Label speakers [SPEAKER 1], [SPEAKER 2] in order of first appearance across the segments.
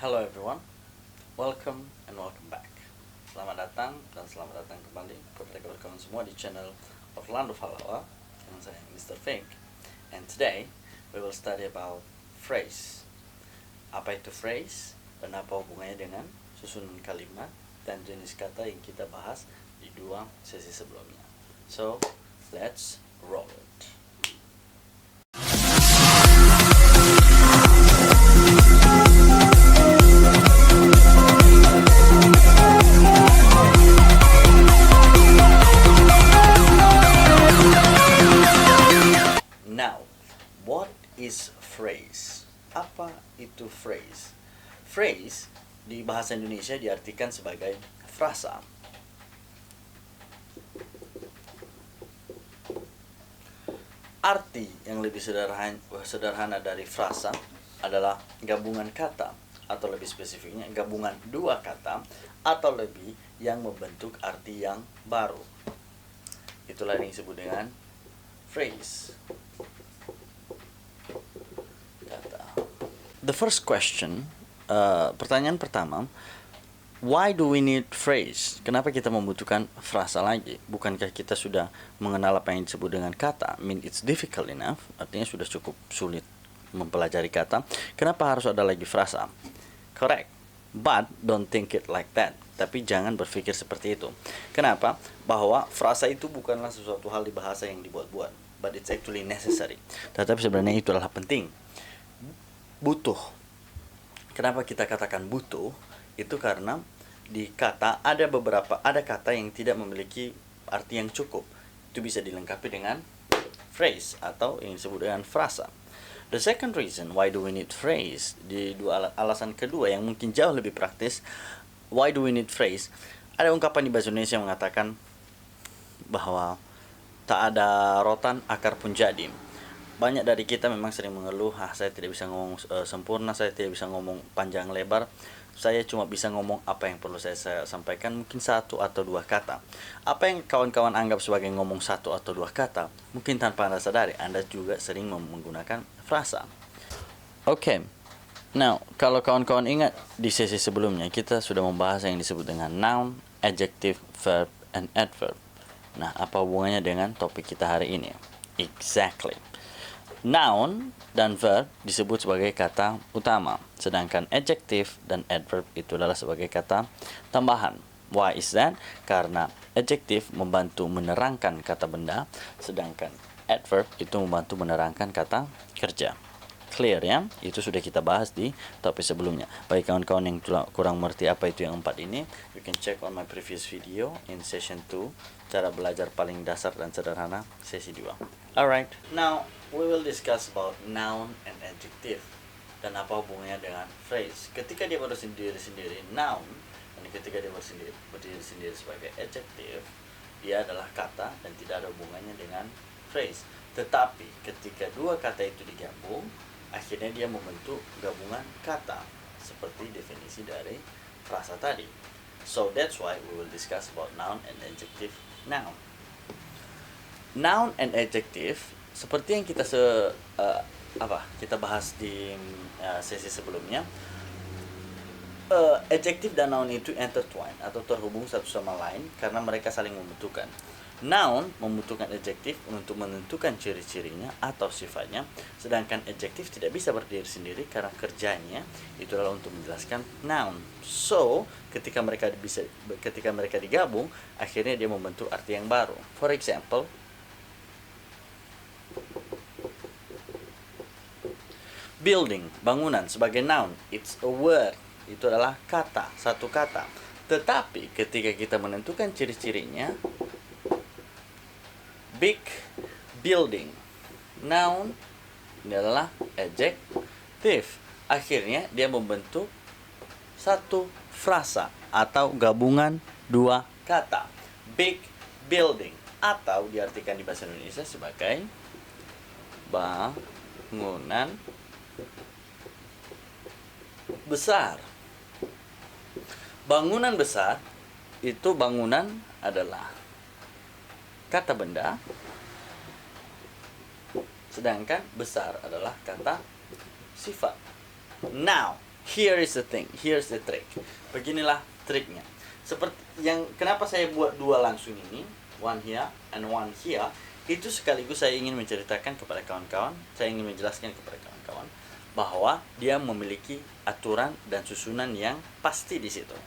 [SPEAKER 1] Hello everyone, welcome and welcome back. Selamat datang dan selamat datang kembali kepada kawan-kawan semua di channel Orlando Falawa. Dengan saya Mr. Fink. And today we will study about phrase. Apa itu phrase dan apa hubungannya dengan susunan kalimat dan jenis kata yang kita bahas di dua sesi sebelumnya. So, let's roll it. Now, what is phrase? Apa itu phrase? Phrase di bahasa Indonesia diartikan sebagai frasa. Arti yang lebih sederhana dari frasa adalah gabungan kata, atau lebih spesifiknya gabungan dua kata atau lebih yang membentuk arti yang baru. Itulah yang disebut dengan phrase. The first question, pertanyaan pertama, why do we need phrase? Kenapa kita membutuhkan frasa lagi? Bukankah kita sudah mengenal apa yang disebut dengan kata? I mean, it's difficult enough, artinya sudah cukup sulit mempelajari kata. Kenapa harus ada lagi frasa? Correct, but don't think it like that. Tapi jangan berpikir seperti itu. Kenapa? Bahwa frasa itu bukanlah sesuatu hal di bahasa yang dibuat-buat, but it's actually necessary. Tetapi sebenarnya itu adalah penting. Butuh. Kenapa kita katakan butuh? Itu karena di kata ada kata yang tidak memiliki arti yang cukup. Itu bisa dilengkapi dengan phrase atau yang disebut dengan frasa. The second reason why do we need phrase, di dua alasan kedua yang mungkin jauh lebih praktis, why do we need phrase? Ada ungkapan di bahasa Indonesia yang mengatakan bahwa tak ada rotan akar pun jadi. Banyak dari kita memang sering mengeluh, saya tidak bisa ngomong sempurna, saya tidak bisa ngomong panjang lebar, saya cuma bisa ngomong apa yang perlu saya sampaikan, mungkin satu atau dua kata. Apa yang kawan-kawan anggap sebagai ngomong satu atau dua kata, mungkin tanpa Anda sadari, Anda juga sering menggunakan frasa. Oke. Now, kalau kawan-kawan ingat di sesi sebelumnya, kita sudah membahas yang disebut dengan noun, adjective, verb, and adverb. Nah, apa hubungannya dengan topik kita hari ini? Exactly. Noun dan verb disebut sebagai kata utama, sedangkan adjective dan adverb itu adalah sebagai kata tambahan. Why is that? Karena adjective membantu menerangkan kata benda, sedangkan adverb itu membantu menerangkan kata kerja. Clear ya? Itu sudah kita bahas di topik sebelumnya. Bagi kawan-kawan yang kurang mengerti apa itu yang 4 ini, you can check on my previous video in session 2, cara belajar paling dasar dan sederhana, sesi 2. Alright, now we will discuss about noun and adjective dan apa hubungannya dengan phrase. Ketika dia berdiri sendiri noun, dan ketika dia berdiri sendiri sebagai adjective, dia adalah kata dan tidak ada hubungannya dengan phrase. Tetapi ketika dua kata itu digabung, akhirnya dia membentuk gabungan kata seperti definisi dari frasa tadi. So that's why we will discuss about noun and adjective now. Noun and adjective seperti yang kita kita bahas di sesi sebelumnya, adjective dan noun itu intertwined atau terhubung satu sama lain karena mereka saling membutuhkan. Noun membutuhkan adjective untuk menentukan ciri-cirinya atau sifatnya, sedangkan adjective tidak bisa berdiri sendiri karena kerjanya itu adalah untuk menjelaskan noun. So, ketika mereka digabung, akhirnya dia membentuk arti yang baru. For example, building, bangunan sebagai noun, it's a word, itu adalah kata, satu kata. Tetapi ketika kita menentukan ciri-cirinya, big building, noun, ini adalah adjective. Akhirnya dia membentuk satu frasa atau gabungan dua kata. Big building, atau diartikan di bahasa Indonesia sebagai bangunan besar. Bangunan besar itu bangunan adalah kata benda, sedangkan besar adalah kata sifat. Now, Here is the thing, here's the trick. Beginilah triknya. Seperti yang kenapa saya buat dua langsung ini, one here and one here, itu sekaligus saya ingin menceritakan kepada kawan-kawan, saya ingin menjelaskan kepada kawan-kawan bahwa dia memiliki aturan dan susunan yang pasti di situ.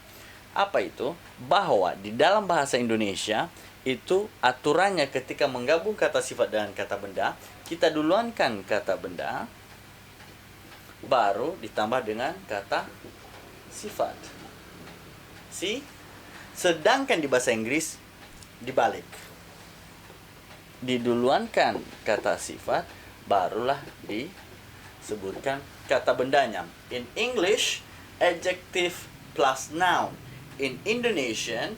[SPEAKER 1] Apa itu? Bahwa di dalam bahasa Indonesia itu aturannya ketika menggabung kata sifat dengan kata benda, kita duluankan kata benda baru ditambah dengan kata sifat. See? Sedangkan di bahasa Inggris dibalik. Diduluankan kata sifat, barulah disebutkan kata bendanya. In English, adjective plus noun. In Indonesian,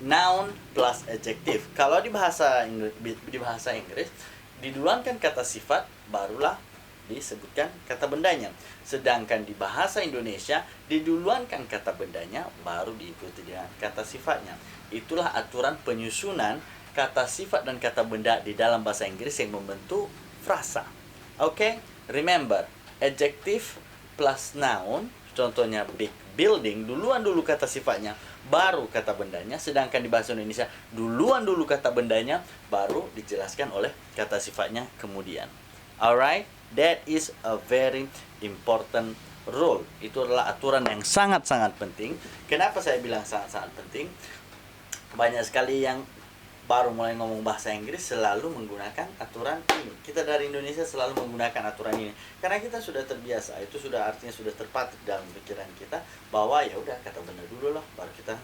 [SPEAKER 1] noun plus adjective. Kalau di bahasa Inggris diduluankan kata sifat, barulah disebutkan kata bendanya. Sedangkan di bahasa Indonesia diduluankan kata bendanya baru diikuti dengan kata sifatnya. Itulah aturan penyusunan kata sifat dan kata benda di dalam bahasa Inggris yang membentuk frasa. Oke? Remember, adjective plus noun, contohnya big building, duluan dulu kata sifatnya baru kata bendanya. Sedangkan di bahasa Indonesia duluan dulu kata bendanya baru dijelaskan oleh kata sifatnya kemudian. Alright? That is a very important rule. Itu adalah aturan yang sangat-sangat penting. Kenapa saya bilang sangat-sangat penting? Banyak sekali yang baru mulai ngomong bahasa Inggris selalu menggunakan aturan ini. Kita dari Indonesia selalu menggunakan aturan ini karena kita sudah terbiasa. Itu sudah artinya sudah terpatri dalam pikiran kita bahwa ya udah kata benda dulu lah baru kita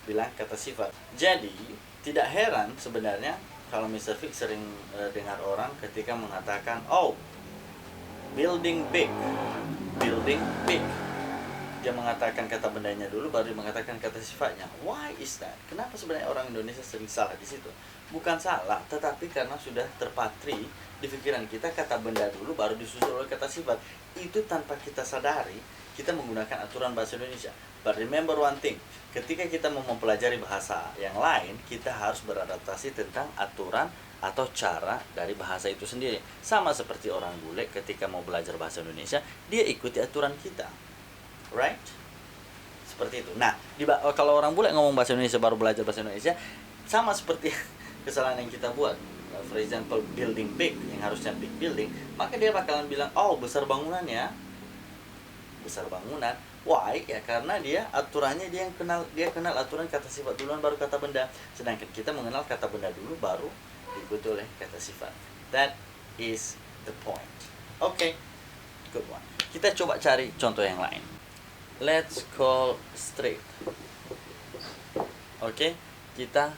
[SPEAKER 1] bilang kata sifat. Jadi tidak heran sebenarnya kalau Mr. Fix sering dengar orang ketika mengatakan, oh, building big. Dia mengatakan kata bendanya dulu baru dia mengatakan kata sifatnya. Why is that? Kenapa sebenarnya orang Indonesia sering salah di situ? Bukan salah, tetapi karena sudah terpatri di pikiran kita kata benda dulu baru disusul oleh kata sifat. Itu tanpa kita sadari kita menggunakan aturan bahasa Indonesia. But remember one thing, ketika kita mau mempelajari bahasa yang lain, kita harus beradaptasi tentang aturan atau cara dari bahasa itu sendiri. Sama seperti orang bule ketika mau belajar bahasa Indonesia, dia ikuti aturan kita. Right? Seperti itu. Nah, kalau orang bule ngomong bahasa Indonesia baru belajar bahasa Indonesia, sama seperti kesalahan yang kita buat. For example, building big, yang harusnya big building, maka dia bakalan bilang, oh, besar bangunannya. Besar bangunan. Why? Ya karena dia aturannya dia kenal aturan kata sifat duluan baru kata benda. Sedangkan kita mengenal kata benda dulu baru diikuti oleh kata sifat. That is the point. Okay, good one. Kita coba cari contoh yang lain. Let's call street. Okay, kita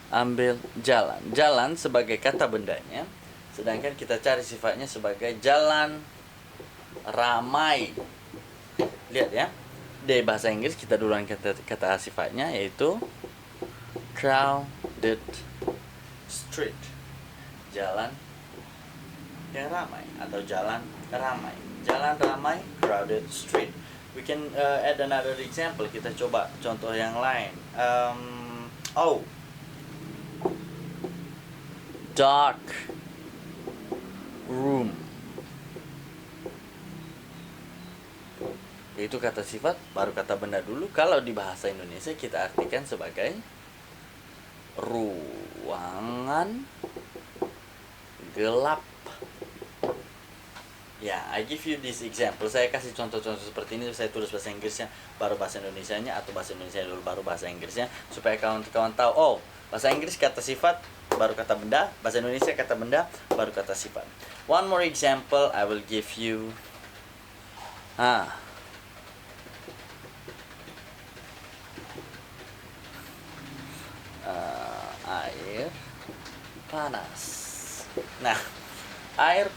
[SPEAKER 1] ambil jalan. Jalan sebagai kata bendanya, sedangkan kita cari sifatnya sebagai jalan ramai. Lihat ya, di bahasa Inggris kita duluan kata sifatnya yaitu crowded street, jalan yang ramai atau jalan ramai. Jalan ramai, crowded street. We can add another example. Kita coba contoh yang lain. Dark room. Itu kata sifat baru kata benda dulu. Kalau di bahasa Indonesia kita artikan sebagai ruangan gelap. Ya, I give you this example. Saya kasih contoh-contoh seperti ini. Saya tulis bahasa Inggrisnya baru bahasa Indonesianya, atau bahasa Indonesia dulu baru bahasa Inggrisnya, supaya kawan-kawan tahu, oh, bahasa Inggris kata sifat baru kata benda, bahasa Indonesia kata benda baru kata sifat. One more example I will give you. Air panas. Nah, air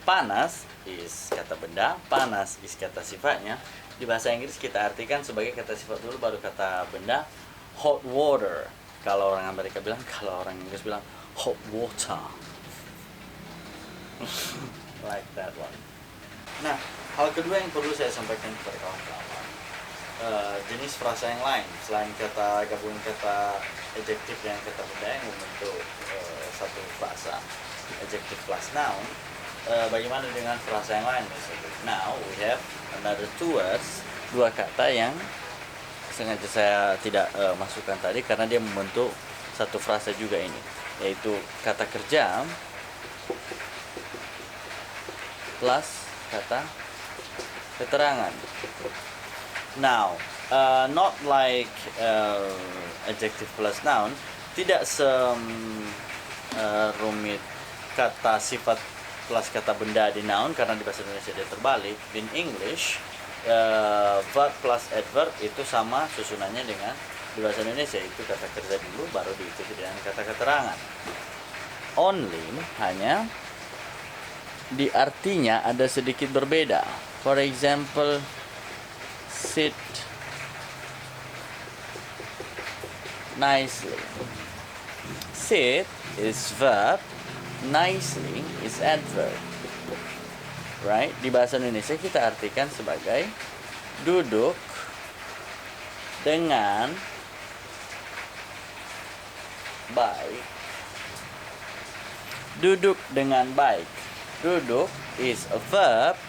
[SPEAKER 1] panas is kata benda, panas is kata sifatnya. Di bahasa Inggris kita artikan sebagai kata sifat dulu baru kata benda. Hot water. Kalau orang Amerika bilang, kalau orang Inggris bilang hot water. Like that one. Nah, hal kedua yang perlu saya sampaikan kepada kawan-kawan, jenis frasa yang lain selain kata gabungan kata adjektif dan kata benda yang membentuk satu frasa, adjective plus noun, bagaimana dengan frasa yang lain misalnya. Now we have another two words, dua kata yang sengaja saya tidak masukkan tadi karena dia membentuk satu frasa juga ini, yaitu kata kerja plus kata keterangan. Now, not like adjective plus noun, tidak rumit kata sifat plus kata benda di noun karena di bahasa Indonesia dia terbalik. In English, verb plus adverb itu sama susunannya dengan di bahasa Indonesia, itu kata kerja dulu baru diikuti dengan kata keterangan. Only, hanya di artinya ada sedikit berbeda. For example, sit nicely. Sit is verb, nicely is adverb. Right? Di bahasa Indonesia kita artikan sebagai duduk dengan baik. Duduk dengan baik. Duduk is a verb,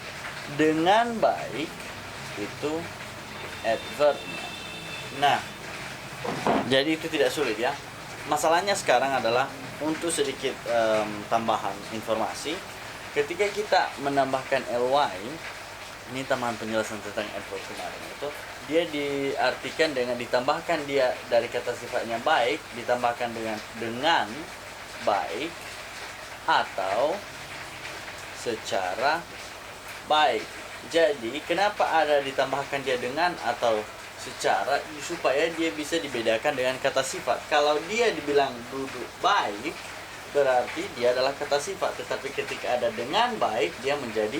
[SPEAKER 1] dengan baik itu adverbnya. Nah, jadi itu tidak sulit ya. Masalahnya sekarang adalah untuk sedikit tambahan informasi. Ketika kita menambahkan ly, ini tambahan penjelasan tentang adverb kemarin itu, dia diartikan dengan ditambahkan dia dari kata sifatnya baik, ditambahkan dengan baik atau secara baik. Jadi kenapa ada ditambahkan dia dengan atau secara, supaya dia bisa dibedakan dengan kata sifat. Kalau dia dibilang duduk baik, berarti dia adalah kata sifat, tetapi ketika ada dengan baik dia menjadi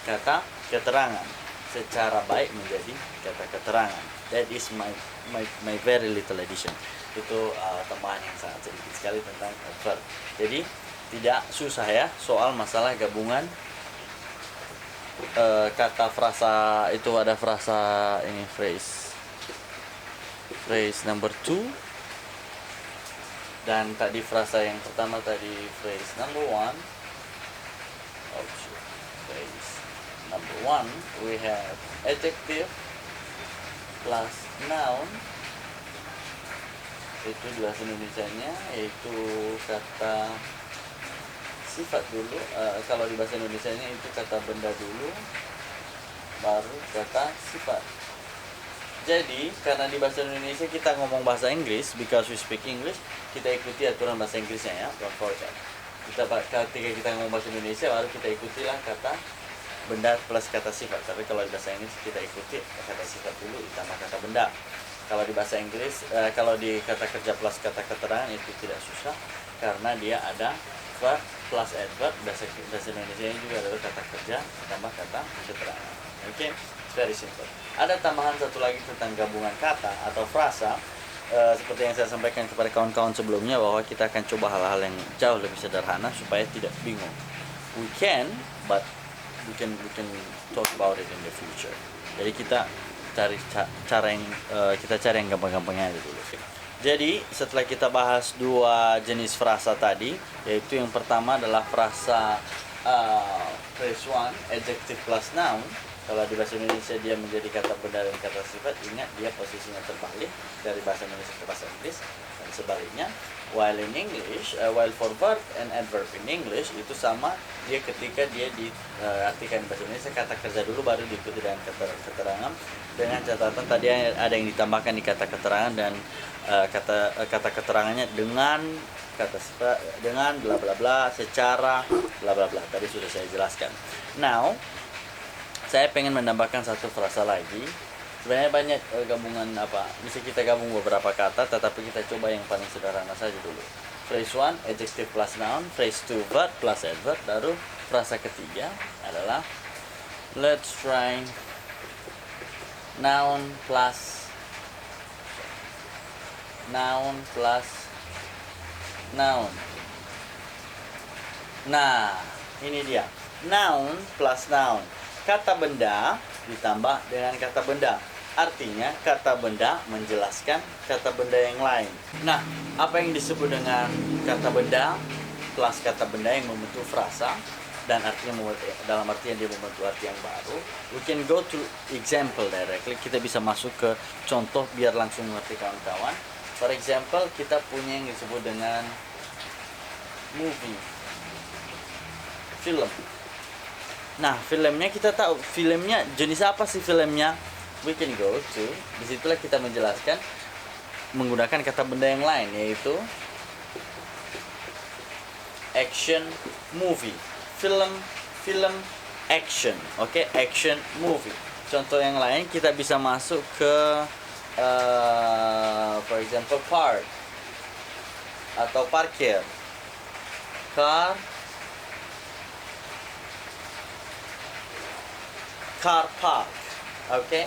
[SPEAKER 1] kata keterangan. Secara baik menjadi kata keterangan. That is my very little addition. Itu tambahan yang sangat sedikit sekali tentang adverb. Jadi tidak susah ya soal masalah gabungan kata frasa. Itu ada frasa ini, phrase number 2, dan tadi frasa yang pertama tadi phrase number 1. Phrase number 1 we have adjective plus noun, itu di bahasa Indonesianya yaitu kata sifat dulu. Kalau di bahasa Indonesianya itu kata benda dulu baru kata sifat. Jadi karena di bahasa Indonesia kita ngomong bahasa Inggris, because we speak English, kita ikuti aturan bahasa Inggrisnya ya, don't forget. Ketika kita ngomong bahasa Indonesia baru kita ikutilah kata benda plus kata sifat. Tapi kalau di bahasa Inggris kita ikuti kata sifat dulu ditambah kata benda. Kalau di bahasa Inggris, kalau di kata kerja plus kata keterangan itu tidak susah karena dia ada verb plus adverb. Bahasa Indonesia ini juga adalah kata kerja tambah kata keterangan. Oke, very simple. Ada tambahan satu lagi tentang gabungan kata atau frasa. Seperti yang saya sampaikan kepada kawan-kawan sebelumnya, bahwa kita akan coba hal-hal yang jauh lebih sederhana supaya tidak bingung. We can, but we can talk about it in the future. Jadi kita cari cara yang gampang-gampangnya aja dulu. Jadi setelah kita bahas dua jenis frasa tadi, yaitu yang pertama adalah frasa phrase 1, adjective plus noun. Kalau di bahasa Indonesia dia menjadi kata benda dan kata sifat, ingat dia posisinya terbalik dari bahasa Indonesia ke bahasa Inggris dan sebaliknya. While in English, while for verb and adverb in English itu sama, dia ketika dia diartikan bahasa Indonesia kata kerja dulu baru diikuti dengan kata keterangan, dengan catatan tadi ada yang ditambahkan di kata keterangan dan kata keterangannya dengan kata sifat, dengan bla bla bla, secara bla bla bla. Tadi sudah saya jelaskan. Now saya pengen menambahkan satu frasa lagi. Sebenarnya banyak gabungan bisa kita gabung beberapa kata, tetapi kita coba yang paling sederhana saja dulu. Phrase 1 adjective plus noun, phrase 2 verb plus adverb, baru frasa ketiga adalah let's try noun plus noun. Nah, ini dia. Noun plus noun. Kata benda ditambah dengan kata benda. Artinya kata benda menjelaskan kata benda yang lain. Nah, apa yang disebut dengan kata benda plus kata benda yang membentuk frasa? dan dalam artian dia membentuk arti yang baru. We can go to example directly. Kita bisa masuk ke contoh biar langsung mengerti kawan-kawan. For example, kita punya yang disebut dengan movie, film. Nah, filmnya kita tahu filmnya jenis apa sih filmnya. We can go to, disitulah kita menjelaskan menggunakan kata benda yang lain, yaitu action movie, film action, oke, action movie. Contoh yang lain kita bisa masuk ke for example park atau parkir, car park, oke.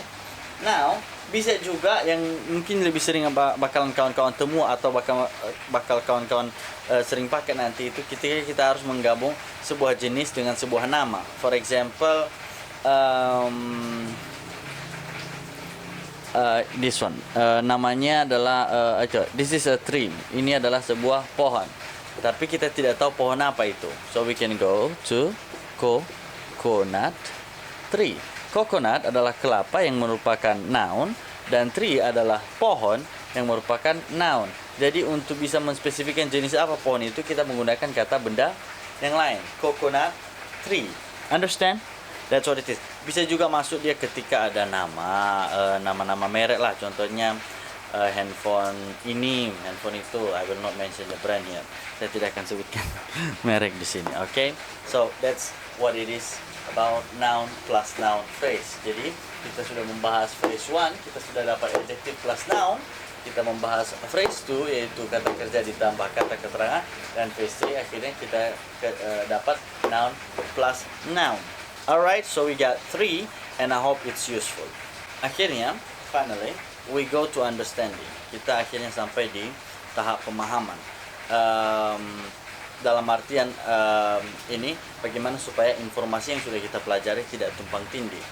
[SPEAKER 1] Now bisa juga yang mungkin lebih sering bakalan kawan-kawan temu atau bakal kawan-kawan sering pakai nanti itu ketika kita harus menggabung sebuah jenis dengan sebuah nama. For example, this one, namanya adalah this is a tree. Ini adalah sebuah pohon. Tapi kita tidak tahu pohon apa itu. So we can go to coconut tree. Coconut adalah kelapa yang merupakan noun, dan tree adalah pohon yang merupakan noun. Jadi untuk bisa menspesifikkan jenis apa pohon itu, kita menggunakan kata benda yang lain. Coconut tree. Understand? That's what it is. Bisa juga masuk dia ketika ada nama-nama merek lah. Contohnya handphone ini, handphone itu. I will not mention the brand here. Saya tidak akan sebutkan merek di sini. Okay? So that's what it is about noun plus noun phrase. Jadi kita sudah membahas phrase 1, kita sudah dapat adjective plus noun. Kita membahas phrase 2, yaitu kata kerja ditambah kata keterangan, dan phrase 3 akhirnya kita dapat noun plus noun. Alright, so we got 3 and I hope it's useful. Akhirnya, finally, we go to understanding. Kita akhirnya sampai di tahap pemahaman. Dalam artian ini bagaimana supaya informasi yang sudah kita pelajari tidak tumpang tindih.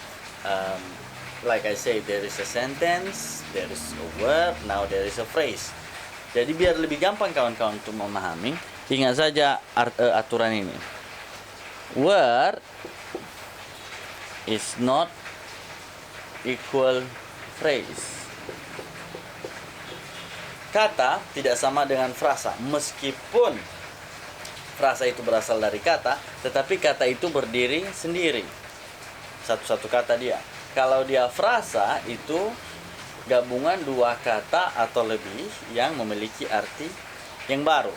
[SPEAKER 1] Like I say, there is a sentence, there is a verb, now there is a phrase. Jadi biar lebih gampang kawan-kawan untuk memahami, ingat saja aturan ini. Word is not equal phrase. Kata tidak sama dengan frasa, meskipun frasa itu berasal dari kata, tetapi kata itu berdiri sendiri. Satu-satu kata dia. Kalau dia frasa itu gabungan dua kata atau lebih yang memiliki arti yang baru.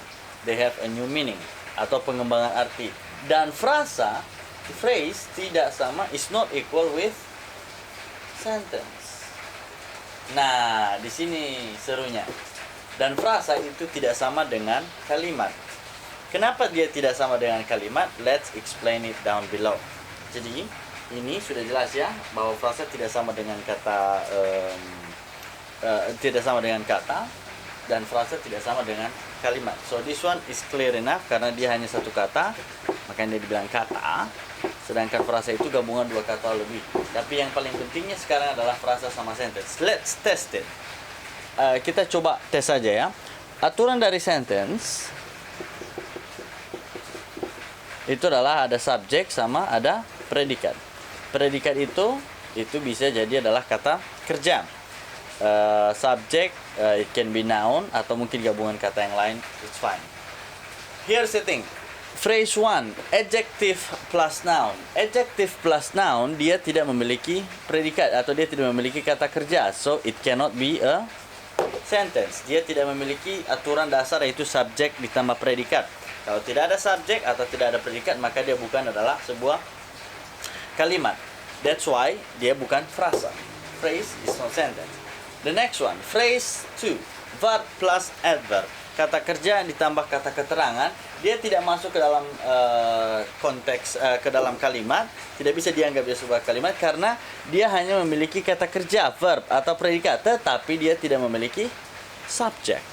[SPEAKER 1] They have a new meaning atau pengembangan arti. Dan frasa, phrase tidak sama, is not equal with sentence. Nah, di sini serunya. Dan frasa itu tidak sama dengan kalimat. Kenapa dia tidak sama dengan kalimat? Let's explain it down below. Jadi, ini sudah jelas ya, bahwa frasa tidak sama dengan kata dan frasa tidak sama dengan kalimat. So this one is clear enough karena dia hanya satu kata, makanya dia dibilang kata. Sedangkan frasa itu gabungan dua kata lebih. Tapi yang paling pentingnya sekarang adalah frasa sama sentence. Let's test it. Kita coba tes saja ya. Aturan dari sentence itu adalah ada subjek sama ada predikat. Predikat itu bisa jadi adalah kata kerja. Subjek, it can be noun atau mungkin gabungan kata yang lain, it's fine. Here's the thing. Phrase 1, adjective plus noun. Adjective plus noun, dia tidak memiliki predikat atau dia tidak memiliki kata kerja. So it cannot be a sentence. Dia tidak memiliki aturan dasar yaitu subjek ditambah predikat. Kalau tidak ada subjek atau tidak ada predikat, maka dia bukan adalah sebuah kalimat. That's why dia bukan frasa. Phrase is not sentence. The next one, phrase 2, verb plus adverb. Kata kerja ditambah kata keterangan, dia tidak masuk ke dalam konteks ke dalam kalimat, tidak bisa dianggap sebuah kalimat karena dia hanya memiliki kata kerja, verb atau predikat, tetapi dia tidak memiliki subject.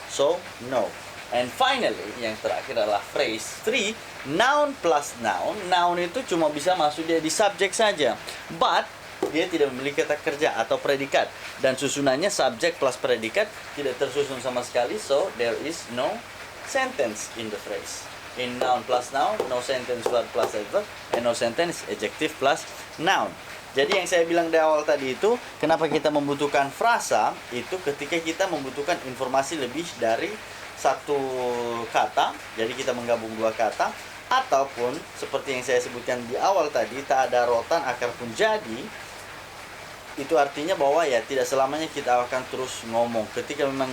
[SPEAKER 1] So, no. And finally, yang terakhir adalah phrase 3, noun plus noun. Noun itu cuma bisa masuk dia di subjek saja. But, dia tidak memiliki kata kerja atau predikat. Dan susunannya subjek plus predikat tidak tersusun sama sekali. So, there is no sentence in the phrase. in noun plus noun, no sentence verb plus adverb, and no sentence adjective plus noun. Jadi yang saya bilang di awal tadi itu, kenapa kita membutuhkan frasa, itu ketika kita membutuhkan informasi lebih dari satu kata, jadi kita menggabung dua kata, ataupun seperti yang saya sebutkan di awal tadi, tak ada rotan akar pun jadi, itu artinya bahwa ya tidak selamanya kita akan terus ngomong. Ketika memang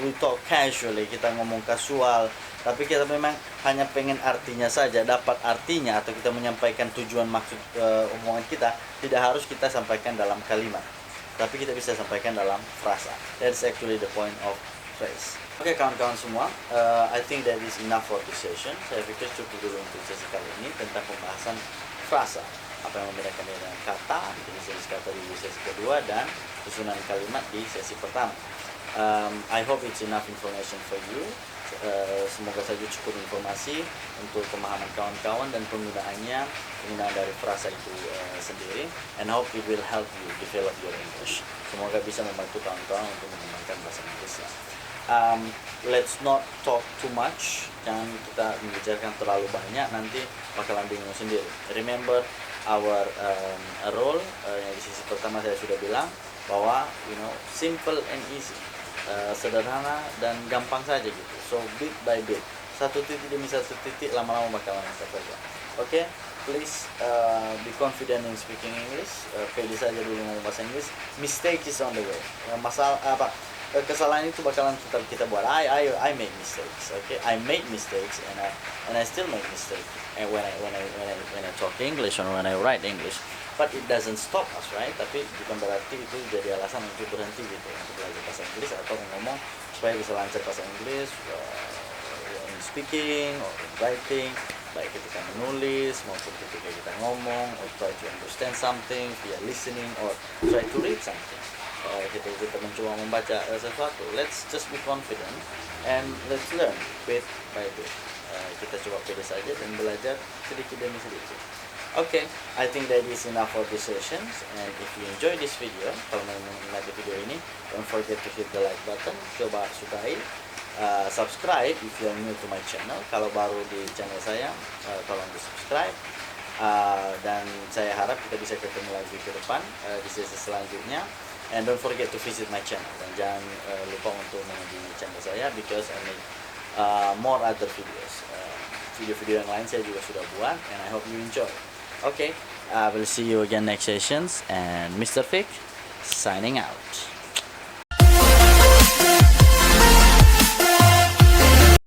[SPEAKER 1] we talk casually, kita ngomong kasual, tapi kita memang hanya pengen artinya saja, dapat artinya, atau kita menyampaikan tujuan maksud omongan kita, tidak harus kita sampaikan dalam kalimat, tapi kita bisa sampaikan dalam frasa. That's actually the point of phrase. Oke, kawan-kawan semua, I think that is enough for this session. Saya pikir cukup dulu untuk sesi kali ini tentang pembahasan frasa, apa yang membedakan dengan kata di sesi kata di sesi kedua, dan susunan kalimat di sesi pertama. I hope it's enough information for you. Semoga saja cukup informasi untuk pemahaman kawan-kawan dan penggunaan dari frasa itu sendiri, and hope it will help you develop your English. Semoga bisa membantu kawan-kawan untuk mengembangkan bahasa Inggrisnya. Let's not talk too much, jangan kita membicarakan terlalu banyak, nanti bakalan bingung sendiri. Remember our role, yang di sisi pertama saya sudah bilang bahwa simple and easy, sederhana dan gampang saja gitu. So bit by bit, satu titik demi satu titik, lama-lama bakalan bisa saja. Oke, please be confident in speaking English. Pede saja dulu ngomong bahasa Inggris. Mistake is on the way. Kesalahan itu bakalan kita buat. I make mistakes. Okay, I make mistakes, and I still make mistakes. And when I talk English or when I write English, but it doesn't stop us, right? Tapi bukan berarti itu jadi alasan untuk berhenti gitu, untuk belajar bahasa Inggris atau ngomong supaya bisa lancar bahasa Inggris in speaking or in writing, baik ketika menulis maupun ketika kita ngomong, or try to understand something via listening or try to read something. Ketika kita mencoba membaca sesuatu, let's just be confident and let's learn bit by bit. Kita coba pede saja dan belajar sedikit demi sedikit. Okay, I think that is enough for this session. And if you enjoy this video, kalau menikmati video ini, don't forget to hit the like button. Coba sukai, subscribe if you are new to my channel. Kalau baru di channel saya, tolong di subscribe. Dan saya harap kita bisa ketemu lagi ke depan di sesi selanjutnya. And don't forget to visit my channel. Dan jangan lupa untuk mengunjungi channel saya, because I make more other videos. Video-video yang lain saya juga sudah buat, and I hope you enjoy. Okay, I will see you again next sessions, and Mr. Fick signing out.